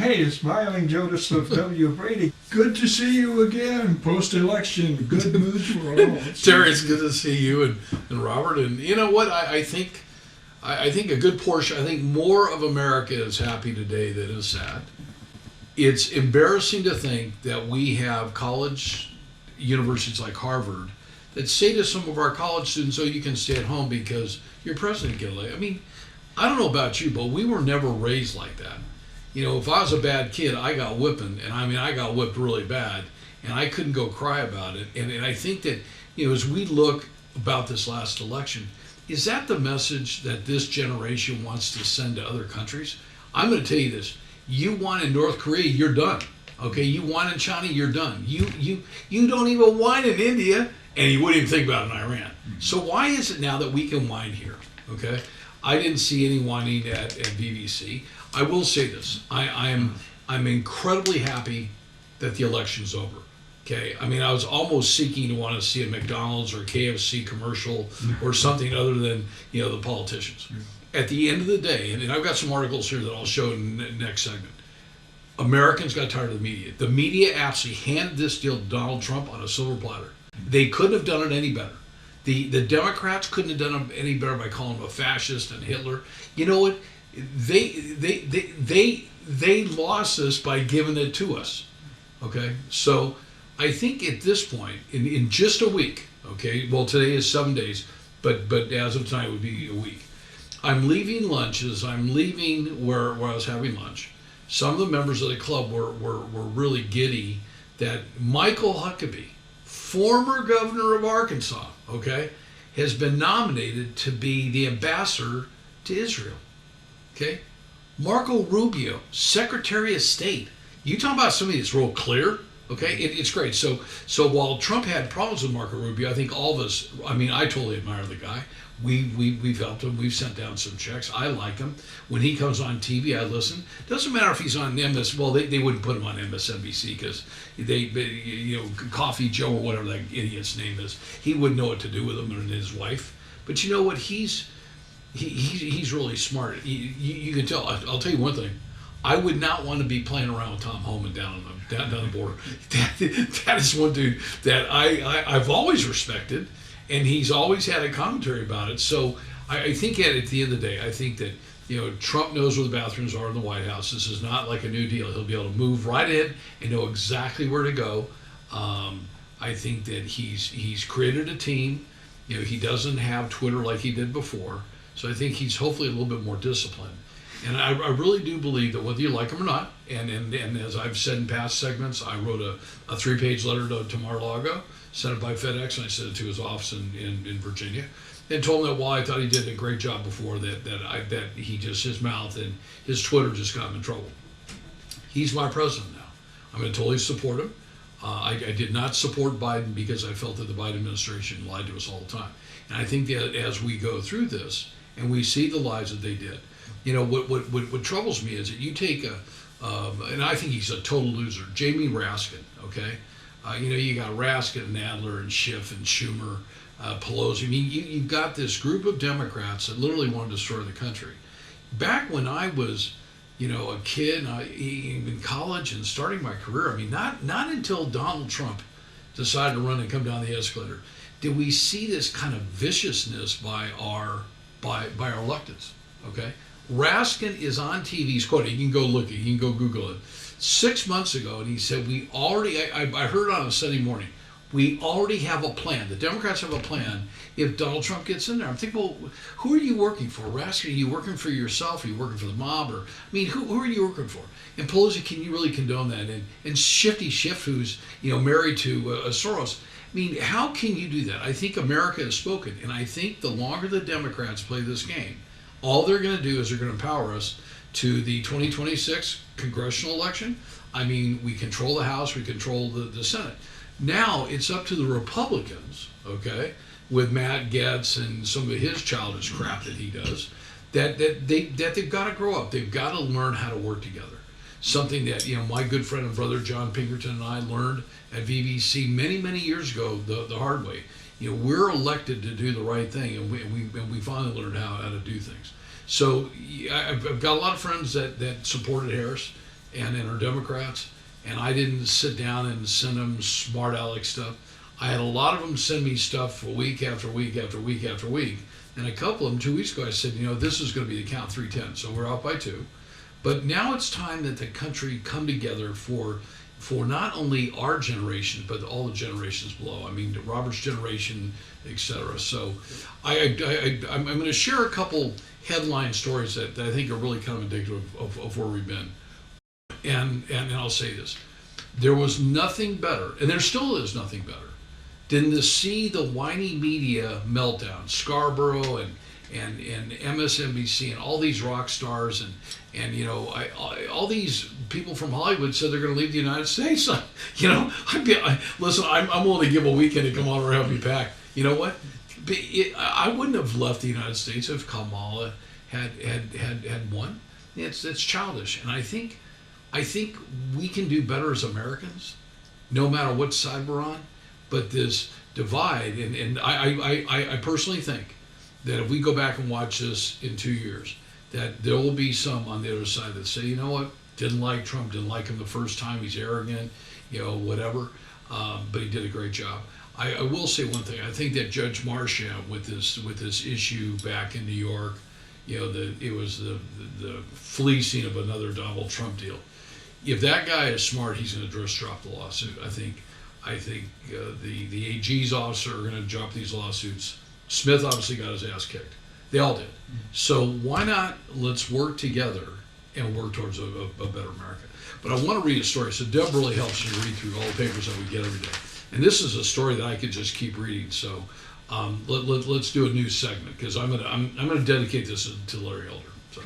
Hey, smiling Joseph W. Brady. Good to see you again. Post-election, good news for all. Terry, it's good to see you and Robert. And you know what? I think a good portion. I think more of America is happy today than is sad. It's embarrassing to think that we have college universities like Harvard that say to some of our college students, "Oh, you can stay at home because your president get elected." I mean, I don't know about you, but we were never raised like that. You know, if I was a bad kid, I got whipping, and I mean, I got whipped really bad, and I couldn't go cry about it. And I think that, you know, as we look about this last election, is that the message that this generation wants to send to other countries? I'm going to tell you this: you won in North Korea, you're done. Okay, you won in China, you're done. You don't even whine in India, and you wouldn't even think about it in Iran. So why is it now that we can whine here? Okay, I didn't see any whining at BBC. I will say this: I'm incredibly happy that the election's over. Okay, I mean, I was almost seeking to want to see a McDonald's or KFC commercial or something other than, you know, the politicians. At the end of the day, and I've got some articles here that I'll show in the next segment. Americans got tired of the media. The media absolutely handed this deal to Donald Trump on a silver platter. They couldn't have done it any better. The Democrats couldn't have done it any better by calling him a fascist and Hitler. You know what? They lost us by giving it to us. Okay, so I think at this point, in just a week, okay, well today is 7 days, but as of tonight it would be a week. I'm leaving lunches. I'm leaving where I was having lunch. Some of the members of the club were really giddy that Michael Huckabee, former governor of Arkansas, okay, has been nominated to be the ambassador to Israel. Okay, Marco Rubio, Secretary of State. You talk about somebody that's real clear. Okay, it's great. So while Trump had problems with Marco Rubio, I think all of us. I mean, I totally admire the guy. We've helped him. We've sent down some checks. I like him. When he comes on TV, I listen. Doesn't matter if he's on MS. Well, they wouldn't put him on MSNBC because they you know, Coffee Joe or whatever that idiot's name is. He wouldn't know what to do with him and his wife. But you know what? He's really smart. You can tell. I'll tell you one thing. I would not want to be playing around with Tom Homan down the border. That is one dude that I've always respected, and he's always had a commentary about it. So I think at the end of the day, I think that, you know, Trump knows where the bathrooms are in the White House. This is not like a New Deal. He'll be able to move right in and know exactly where to go. I think that he's created a team. You know, he doesn't have Twitter like he did before. So I think he's hopefully a little bit more disciplined. And I really do believe that whether you like him or not, and as I've said in past segments, I wrote a 3-page letter to Mar-a-Lago, sent it by FedEx, and I sent it to his office in Virginia, and told him that while I thought he did a great job before, that he just, his mouth and his Twitter just got him in trouble. He's my president now. I'm going to totally support him. I did not support Biden because I felt that the Biden administration lied to us all the time. And I think that as we go through this and we see the lies that they did, you know, what troubles me is that you take and I think he's a total loser, Jamie Raskin, okay? You know, you got Raskin and Nadler and Schiff and Schumer, Pelosi. I mean, you've got this group of Democrats that literally want to destroy the country. Back when I was, you know, a kid in college and starting my career, I mean, not until Donald Trump decided to run and come down the escalator did we see this kind of viciousness by our electeds, okay? Raskin is on TV. He's quoted. You can go look it. You can go Google it. 6 months ago, and he said, "We already." I heard on a Sunday morning. We already have a plan. The Democrats have a plan. If Donald Trump gets in there, I'm thinking, well, who are you working for, Raskin? Are you working for yourself? Are you working for the mob? Or I mean, who are you working for? And Pelosi, can you really condone that? And Shifty Schiff, who's, you know, married to Soros. I mean, how can you do that? I think America has spoken, and I think the longer the Democrats play this game, all they're going to do is they're going to empower us to the 2026 congressional election. I mean, we control the House, we control the Senate. Now it's up to the Republicans, okay, with Matt Gaetz and some of his childish crap that he does, that they've got to grow up. They've got to learn how to work together. Something that, you know, my good friend and brother John Pinkerton and I learned at VVC many years ago the hard way. You know, we're elected to do the right thing, and we finally learned how to do things. So I've got a lot of friends that supported Harris, and are Democrats, and I didn't sit down and send them smart aleck stuff. I had a lot of them send me stuff for week after week after week after week. And a couple of them 2 weeks ago, I said, this is going to be the count 310. So we're out by 2. But now it's time that the country come together for not only our generation, but all the generations below. I mean, Robert's generation, etc. So I'm going to share a couple headline stories that I think are really kind of indicative of where we've been. And I'll say this. There was nothing better, and there still is nothing better, than to see the whiny media meltdown. Scarborough and MSNBC and all these rock stars and all these people from Hollywood said they're going to leave the United States. Listen, I'm willing to give a weekend to come on or have me back. You know what? I wouldn't have left the United States if Kamala had won. It's childish, and I think we can do better as Americans, no matter what side we're on. But this divide, and I personally think that if we go back and watch this in 2 years, that there will be some on the other side that say, you know what, didn't like Trump, didn't like him the first time, he's arrogant, whatever, but he did a great job. I will say one thing. I think that Judge Marchant with this issue back in New York, it was the fleecing of another Donald Trump deal. If that guy is smart, he's going to just drop the lawsuit. I think the AG's officer are going to drop these lawsuits. Smith obviously got his ass kicked. They all did. So why not let's work together and work towards a better America. But I want to read a story. So Deb really helps me read through all the papers that we get every day. And this is a story that I could just keep reading. So let's do a new segment because I'm gonna dedicate this to Larry Elder. So.